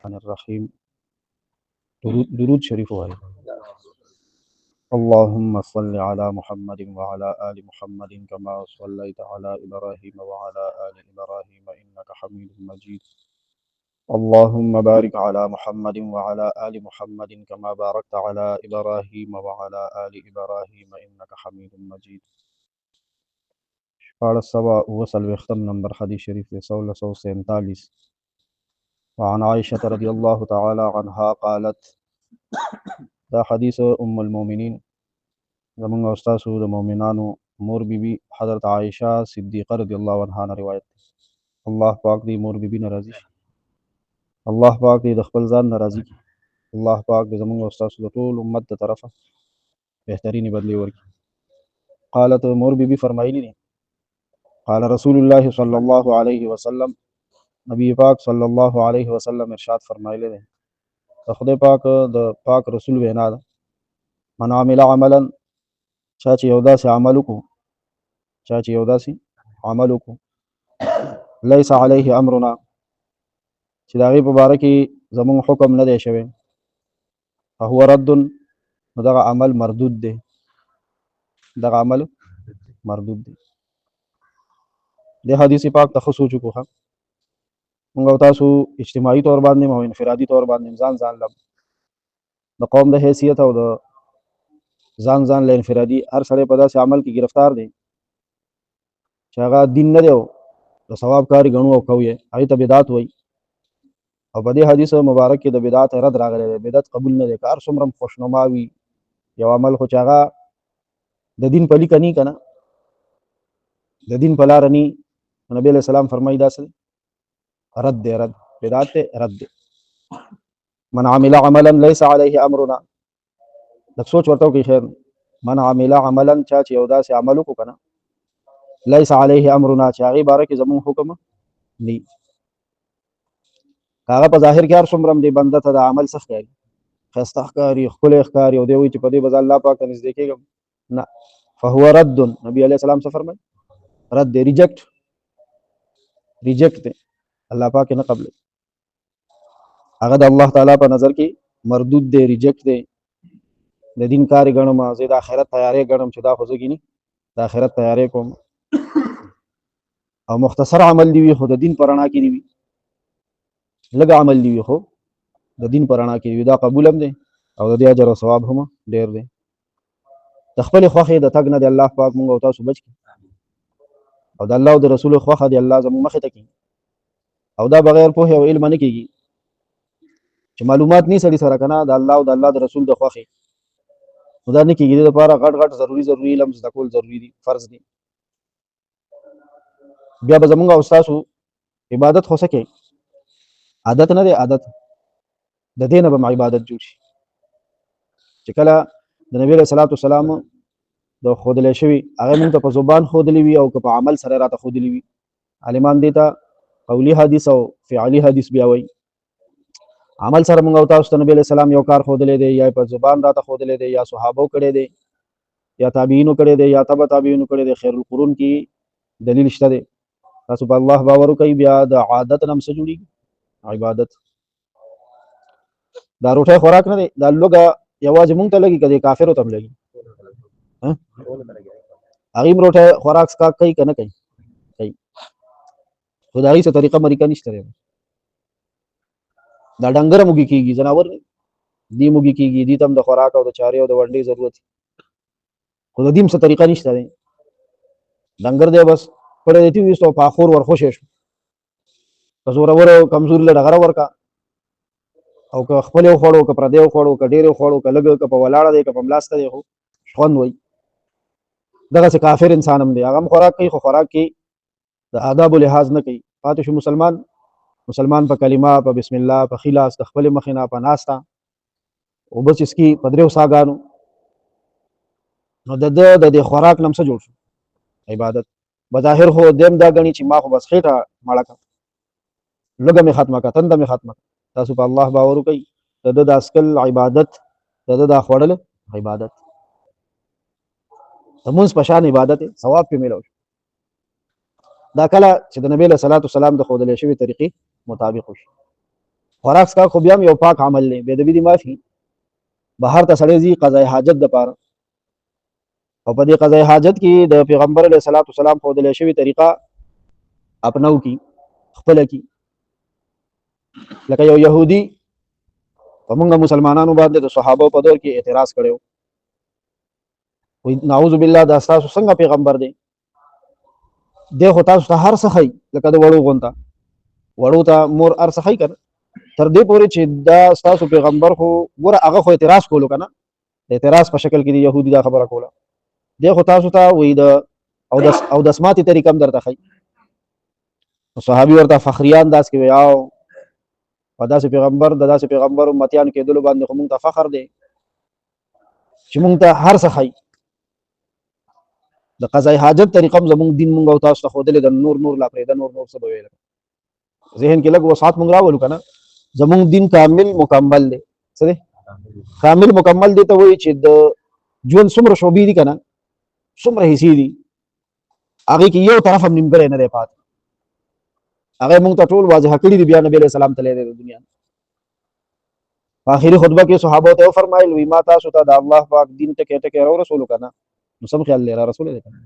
الرحمن الرحيم. درود شريف وهي. اللهم صل على محمد وعلى آل محمد كما صليت على إبراهيم وعلى آل إبراهيم إنك حميد مجيد. اللهم بارك على محمد وعلى آل محمد كما باركت على إبراهيم وعلى آل إبراهيم إنك حميد مجيد. شپاړس سوه اوه څلوېښتم نمبر حدیث شریف دی 1647. وعن عائشة رضي الله تعالى عنها قالت، دا حدیث ام المؤمنین زمونږ او ستاسو د مؤمنانو مور بیبي حضرت عائشہ صدیقه رضی الله عنها نه روایت دی. الله پاک دی مور بیبي نه راضي شي، الله پاک دی د خپل ځان نه راضي کړي، الله پاک دی زمونږ او ستاسو د ټول امت د طرفه بهترینې بدلې ورکړي. قالت مور بیبي فرمایلی دي، قال رسول الله صلی الله علیه وسلم، نبی پاک صلی الله علیه وسلم ارشاد فرمایلی دی، د خدای پاک د پاک رسول وینا ده، من عمل عملا، چا چې یو داسې عمل وکړو لیس علیه امرنا، چې د هغې په باره کې زموږ حکم نه دی شوی، فهو رد، نو دغه عمل مردود دی، د حدیث پاک ته ښه سوچ وکړو. موږ او تاسو اجتماعي طور باندې او انفرادي طور باندې ځان له د قوم د حیثیت او د ځان له انفرادي هر سړی په داسې عمل کې گرفتار دی چې هغه دین نه دی او د ثواب کاري ګڼو او کوو یې، هغې ته بدعت وایي. او په دې حدیث مبارک کې د بدعت رد راغلی دی، بدعت قبول نه دی، که هر څومره خوشنما وي یو عمل، خو چې هغه د دین په لیکه نی که نه، د دین په لاره نی، نبی علیہ السلام فرمایي داسې رد دی، بدعت دی، رد دی. من عمل عملا لیس علیه امرنا، لږ سوچ ورته وکړئ خیر. من عمل عملا، چا چې یو داسې عمل وکړو که نه لیس علیه امرنا، چې هغې باره کې زمونږ حکم نی، هغه په ظاهر کې هر څومره دی بنده ته د عمل څه ښکاري، ښایسته ښکاري، ښکلی ښکاري، او دی وایي چې په دې به زه الله پاک ته نږدې کېږم، نه، فهو رد، نبي علیه السلام څه فرمایي؟ رد دی، ریجیکټ دی، الله پاک نه قبلوي، هغه د الله تعالی په نظر کې مردود دی، ریجیکټ دی. د دین کاري ګڼم، زه د آخرت تیاری ګڼم چې دا خو زه ګیني د آخرت تیاری کوم، او مختصر عمل دی وي خو د دین په رڼا کې دی وي، لږ عمل دی وي خو د دین په رڼا کې دی وي، دا قبول هم دی او د دې اجر او ثواب هم ډېر دی. د خپلې خوښې د تګ نه دی الله پاک مونږ او تاسو بچ کړي، او د الله او د رسول خوښه دی الله زموږ مخې ته کړي، او دا بغیر پوهې او علم نه کېږي، چې معلومات نه سړي سره که نه د الله او د الله د رسول د خوښې، نو دا نه کېږي. د دې لپاره غټ ضروري علم زده کول ضروري دي، فرض دي. بیا به زمونږ او ستاسو عبادت خو څه کوي، عادت نه دی، عادت د دې نه به عبادت جوړ شي، چې کله د نبی علیه الصلاة والسلام د ښودلی شوي هغه مونږ ته په زبان ښودلی وي او که په عمل سره راته ښودلی وي، عالمان دې ته قولي حدیث او فعلي حدیث بیا وایي. عمل سره مونږ او تاسو ته نبی علیه السلام یو کار ښودلی دی، یا په زبان راته ښودلی دی، یا صحابو کړی دی، یا تابعینو کړی دی، یا تبع تابعینو کړی دی، خیر القرون کې دلیل شته دی. تاسو په الله باور وکړئ، بیا د عادت نه هم څه جوړېږي، عبادت. دا روټۍ خوراک نه دی، دا لوږه یوازې مونږ ته لګي که د کافرو ته هم لګي، هغې هم روټۍ خوراک څښاک کوي که نه کوي، خو د هغې څه طریقه مریقه نشته دی. دا ډنګره موږي کېږي، ځناور دې موږي کېږي، دې ته هم د خوراک او د چارې او د ونډې ضرورت، خو د دې هم څه طریقه نشته دی. ډنګر دی بس پړی دې ویستو او په اخور ورخوشې شو، که زورور او کمزوري له ډغره ورکړه، او که خپل وخوړو، که پردی وخوړو، که ډېر وخوړو، که لږ، که په ولاړه دی، که په ملاسته دی، خو خوند وایي. دغسې کافر انسان هم دی، هغه هم خوراک کوي، خو خوراک کې د آدابو لحاظ نه کوي. پاتې شو مسلمان په کلمه، په بسم الله، په ښي لاس د خپلې مخې نه په ناسته اوبه څښي په درېو ساګانو، نو د ده د دې خوراک نه هم څه جوړ شو، عبادت. بظاهر خو دیم دا ګڼي چې ما خو بس خېټه مړه کړه، لږه مې ختمه کړه، تنده مې ختمه کړه. تاسو په الله باور وکړئ، د ده دا څښل عبادت، د ده دا خوړل عبادت، د مونځ په شان عبادت دی، ثواب پې میلاو شو. دا کله چې د نبی علیه صلات وسلام د ښودلی شوي طریقې مطابق وشي. خوراک څښاک خو بیا هم یو پاک عمل دی، بې ادبي دې معافي. بهر ته سړی ځي قضای حاجت دپاره، او په دې قضای حاجت کې د پیغمبر علیه الصلاۃ والسلام ښودلی شوې طریقه اپنو کی خپله کی. لکه یو یهودي په موږ مسلمانانو باندې د صحابه په دور کې اعتراض کړی و، وایي نعوذ بالله دا ستاسو څنګه پیغمبر دی؟ دی خو تاسو ته هر څه ښایي، لکه د وړو غونته، وړو ته مور هر څه ښایي که نه، تر دې پورې چې دا ستاسو پیغمبر خو ګوره هغه خو اعتراض کولو که نه، د اعتراض په شکل کې د یهودي دا خبره کوله. دی خو تاسو ته وایي د اودس ماتې طریقه هم درته ښایي. صحابي ورته فخریان داس کې وایي او په داسې پیغمبر د داسې پیغمبر امتیان کېدلو باندې خو موږ ته فخر دی چې موږ ته هر څه ښایي. د قضای حاجت طریقه هم زموږ دین موږ او تاسو ته ښودلې ده، نور لا پرېږده، نور څه به ویل. ذهن کې لږ وسعت موږ راولو که نه. زموږ دین کامل مکمل دی. څه دی؟ کامل مکمل دی ته وایي چې د ژوند څومره شعبې دي که نه، څومره حصې دي، هغې کې یو طرف هم نیمګړی نه دی پاتې. هغه موږ ته ټول واضح کړي دي. بیا نبی علیه السلام تللی دی د دنیا. په آخري خطبه کې صحابو ته وفرمایل وایي ما تاسو ته د الله پاک دین ټکی ټکی راورسولو که نه، نو سم خیال دی را رسولی دی که نه.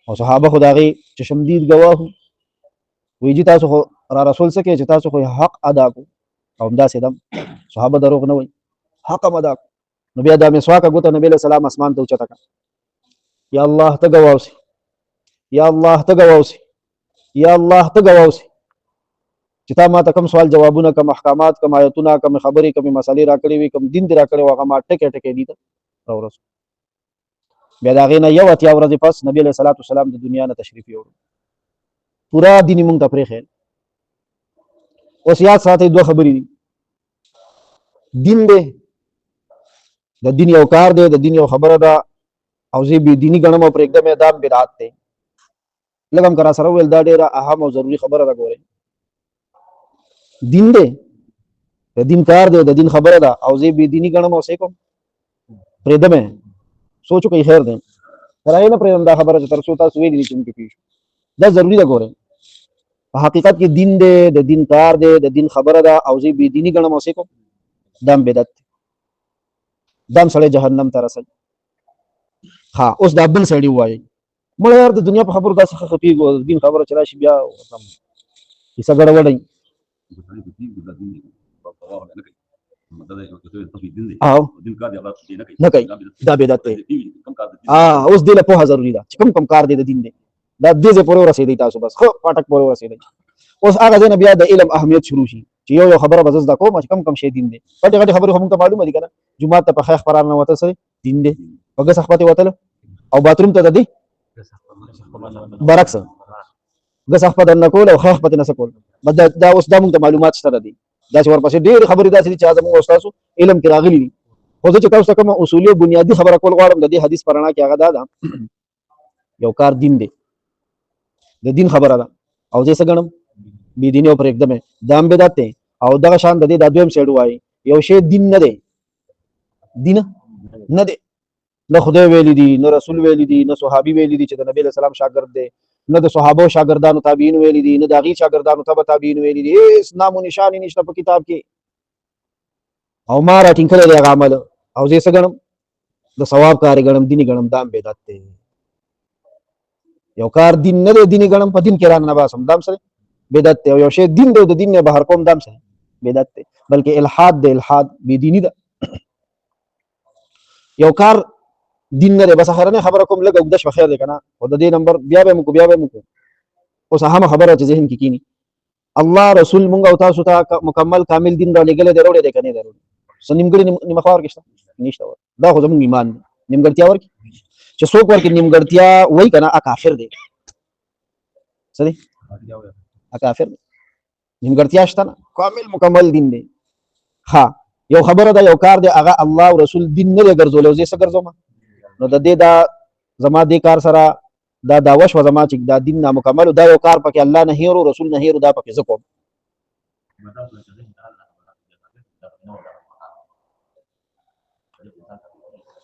او صحابه خو د هغې چشمدید ګواه وو، وایي جي تاسو خو را رسول څه کوئ چې تاسو خو حق ادا کړو، او همداسې دم صحابه دروغ نه وایي، حق هم ادا کړو. نو بیا دا مسواکه ګوته نبی علیه السلام اسمان ته اوچته کړه، یا الله ته ګواه اوسې، یا الله ته ګواه اوسې، یا الله ته ګواه اوسې چې تا ما ته کوم سوال جوابونه، کوم احکامات، کوم آیتونه، کوم خبرې، کوم مسلې راکړې وي، کوم دین دې راکړی و، هغه ما ټکی ټکی دي ته راورسو. بیا د هغې نه یو اتیا ورځې پس نبي علیه الصلاۃ والسلام د دنیا نه تشریف یوړ، پورا دین یې موږ ته پرېښی. اوس یاد ساتئ دوه خبرې دي. دین دی، د دین یو کار دی، د دین یو خبره ده، او زه بې دیني ګڼم او پرېږدم یې، دا بدعت دی. لږ هم که را سره وویل دا ډېره اهم او ضروري خبره ده. ګورئ دین دی، د دین کار دی، د دین خبره ده، او زه بې دیني ګڼم او څه کوم پرېږدم یې. سوچ وکړئ خیر دی، تر هغې نه پرېږدم دا خبره چې تر څو تاسو ویلي دي چې موږ پې پوه شو. دا ضروري ده. ګورئ په حقیقت کې دین دی، د دین کار دی، د دین خبره ده، او زه بې دیني ګڼم او څه کوم، دا هم بدعت دی، دا هم سړی جهنم ته رسوي. ها اوس دا بل سړي ووایي مړه یار د دنیا په خبرو داسې ښه خفېږو، د دین خبره چې راشي بیا کیسه ګډوډوي. او نه کوي، دا بدعت دی. اوس دې له پوهه ضروري ده چې کوم کار دی د دین دی، دا دې ځای پورې ورسېدئ تاسو، بس ښه پاټک پورې ورسېدئ. اوس هغه ځای نه بیا د علم اهمیت شروع شي چې یو خبره به زه زده کوم چې کوم شی دین دی. غټې غټې خبرې خو موږ ته معلومه دي که نه، جومات ته په خیخ په راننوتل څه دین دی، په ګس خپتې وتل او باتروم ته د دې برعکس ګس خپته نه کول او خیخ پتې نه څه کول. دا اوس دا موږ ته معلومات شته دي. داسې ورپسې ډېرې خبرې داسې دي چې زموږ او ستاسو علم کې راغلي دي. خو زه چې تاسو ته کومه اصولي بنیادي خبره کول غواړم د دې حدیث په رڼا کې، هغه دا ده یو کار دین دی، د دین خبره ده، او زه څه ګڼم بې دیني او پرېږدم یې، دا هم بدعت دی. او دغه شان د دې دا دویم سایډ وایي یو شی دین نه دی، دین نه دی، نه خدای ویلي دي، نه رسول ویلي دي، نه صحابي ویلي دي چې د نبي علیه السلام شاګرد دی، نه د صحابو شاګردانو تابعین ویلي دي، نه د هغې شاګردانو تبع تابعین ویلي دي، هېڅ نام و نشان یې نشته په کتاب کې، او ما راټینګ کړی دی هغه عمل، او زه یې څه ګڼم د ثواب کار یې ګڼم، دین یې ګڼم، دا هم بدعت دی. یو کار دین نه دی، دین یې ګڼم، په دین کې رانه باسم، دا هم څه دی بدعت دی. او یو شی دین دی او د دین نه بهر کوم، دا هم څه بدعت دی، بلکې الحاد دی، الحاد بې دیني ده. یو کار دین نه دی، بس اخرنۍ خبره کوم لږ اوږده شوه خیر دی که نه، خو د دې نمبر بیا به یې موکړو، بیا به یې موکړو. اوس اهمه خبره چې ذهن کې کینی، الله رسول موږ او تاسو ته مکمل کامل دین رالیږلی دی، راوړی دی که نه دی راوړی؟ څه نیمګړې نیمخوا ورکې شته؟ نشته. دا خو زموږ ایمان دی. نیمګړتیا ورکړي چې څوک ورکړي نیمګړتیا وایي که نه، کافر دی. څه دی؟ کافر دی. نیمګړتیا شته نه، کامل مکمل دین دی. ها یو خبره ده، یو کار دی، هغه الله او رسول دین نه دی ګرځولی، زه یې څه ګرځوم؟ نو د دې دا زما دې کار سره دا دعوه شوه زما چې دا دین نامکمل، دا یو کار پکې الله نه هېرو، رسول نه هېرو، دا پکې زه کوم.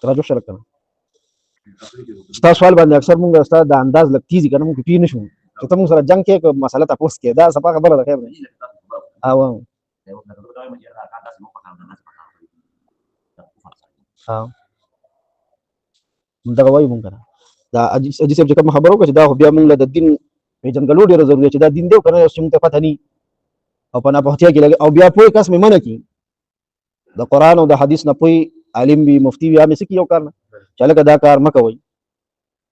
توجه سره کنه ستا سوال باندې اکثر مونږ ستا د انداز لږ تیزي کنه مونږ پوه نه شو چې ته مونږ سره جنګ کې مسله تاسو کې دا صفه خبره ده. خیر نه او ها دغه وایي مونږ کنه دا اجي صاحب چې کوم خبرو کې دا خو بیا مونږ له د دین پیژندګلو ډېره ضروري چې دا دین دی کنه چې موږ ته پته ني او په ناپوهتیا کې لګي او بیا پوهې کس مې منع کړي د قرآن او د حدیث نه پوهې عالم وي مفتي وي هغه څه کوي یو کار نه چې هلکه دا کار مه کوئ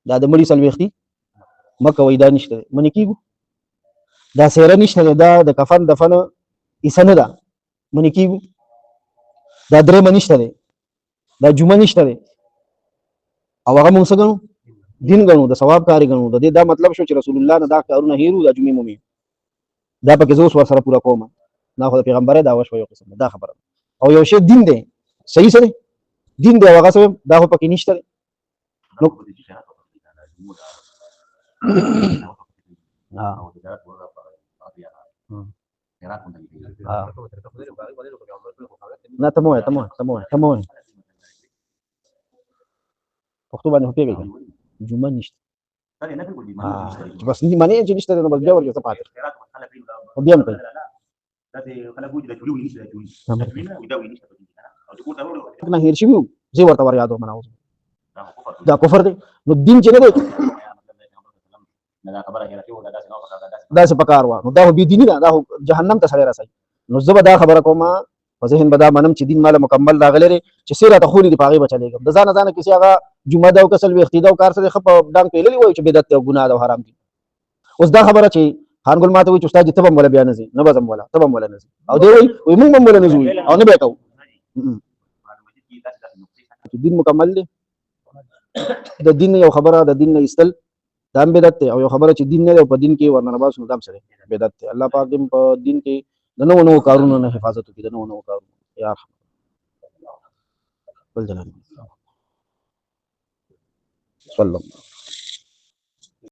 دا د مړي څلوېښتي مه کوئ دا نشته دی منې کېږو دا سیره نشته دی دا د کفن دفن ایسه نه ده منې کېږو دا درېمه نشته دی دا جمعه نشته دی او هغه موږ څه ګڼو دین ګڼو د ثواب کاري ګڼو د دې دا مطلب شو چې رسول الله نه دا کارونه هیرو دا جمعې مومي دا پکې زه اوس ورسره پوره کوم دا خو د پیغمبرۍ دعوه شوه یو قسم دا خبره او یو شی دین دی صحیح څه دی دین دی او هغه څه دا خو پکې نشته دی نو نه ته مو وایه پښتو باندې خو پوهېږئ جمعه نشته بس معنی چې نشته نو بس بیا ورکې څه پاتې خو بیا هم کوي نه هېر شوي وو زه ورته ور یادوم نه اوس دا کفر دی نو دین چې نه دی داسې په کار وه نو دا خو بېدیني ده دا خو جهنم ته سړی رسوي نو زه به دا خبره کوم په ذهن به دا منم چې دین ماله مکمل راغلی دی چې څه راته ښولي دي په هغې به چلېږم د ځانه ځانه کیسې هغه جمعه ده او که څلوېښتي ده او کار څه دی ښه په ډانګ پیللي وایي چې بدعت دی او ګناه ده او حرام دي اوس دا خبره چې خان ګل ماته وایي چې استاد ته به هم وله بیا نه ځي نه به ځم وله ته به هم وله نه ځي او دی وایي موږ به هم وله نه ځو او نه به یې کوو چې دین مکمل دی د دین یو خبره د دین نه ایستل دا هم بدعت دی او یو خبره چې دین نه دی او په دین کې ورننه باسو نو دا هم څه دی بدعت دی الله پاک دې په دین کې د نوو نوو کارونو نه حفاظت وکړي د نوو نوو کارونو یا رحمت بل جلاله صلی الله